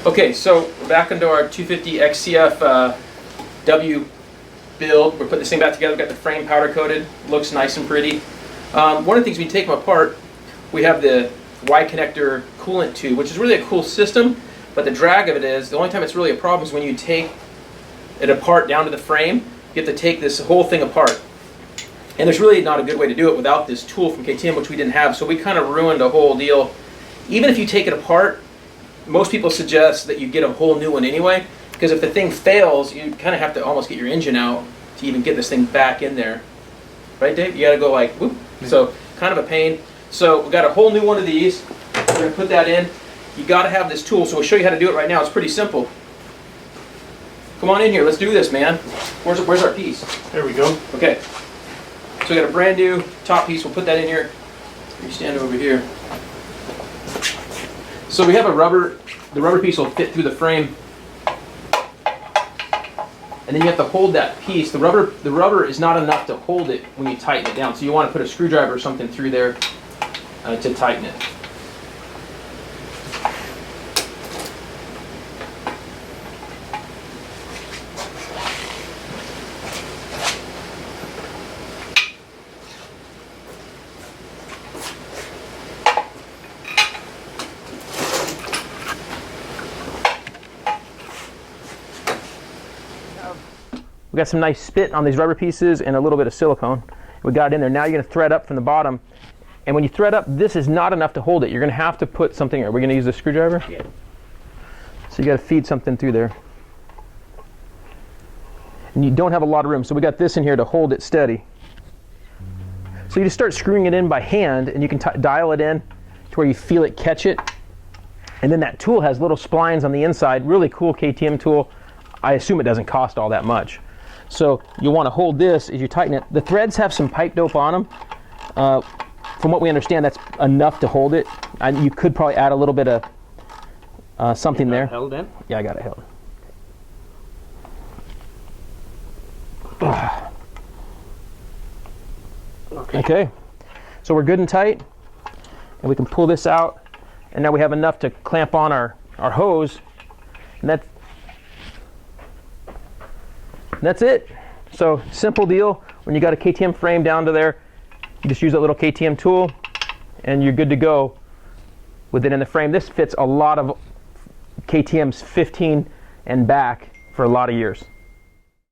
Okay, so we're back into our 250 XCF-W build. We're putting this thing back together. We've got the frame powder coated. Looks nice and pretty. One of the things, when you take them apart, we have the Y connector coolant tube, which is really a cool system, but the drag of it is, the only time it's really a problem is when you take it apart down to the frame. You have to take this whole thing apart. And there's really not a good way to do it without this tool from KTM, which we didn't have, so we kind of ruined the whole deal. Even if you take it apart, most people suggest that you get a whole new one anyway, because if the thing fails, you kind of have to almost get your engine out to even get this thing back in there. Right, Dave? You got to go like, whoop. So, kind of a pain. So, we've got a whole new one of these. We're going to put that in. You got to have this tool, so we'll show you how to do it right now. It's pretty simple. Come on in here. Let's do this, man. Where's our piece? There we go. Okay. So we got a brand new top piece. We'll put that in here. You stand over here. So we have a rubber. The rubber piece will fit through the frame, and then you have to hold that piece. The rubber is not enough to hold it when you tighten it down. So you want to put a screwdriver or something through there to tighten it. We got some nice spit on these rubber pieces and a little bit of silicone. We got it in there. Now you're going to thread up from the bottom. And when you thread up, this is not enough to hold it. You're going to have to put something. Are we going to use a screwdriver? Yeah. So you got to feed something through there. And you don't have a lot of room. So we got this in here to hold it steady. So you just start screwing it in by hand, and you can dial it in to where you feel it catch it. And then that tool has little splines on the inside. Really cool KTM tool. I assume it doesn't cost all that much. So you want to hold this as you tighten it. The threads have some pipe dope on them. From what we understand, that's enough to hold it. You could probably add a little bit of something there. Held in? Yeah, I got it held. Okay. So we're good and tight, and we can pull this out, and now we have enough to clamp on our hose, and that's it. So simple deal. When you got a KTM frame down to there, you just use that little KTM tool and you're good to go with it in the frame. This fits a lot of KTM's 15 and back for a lot of years.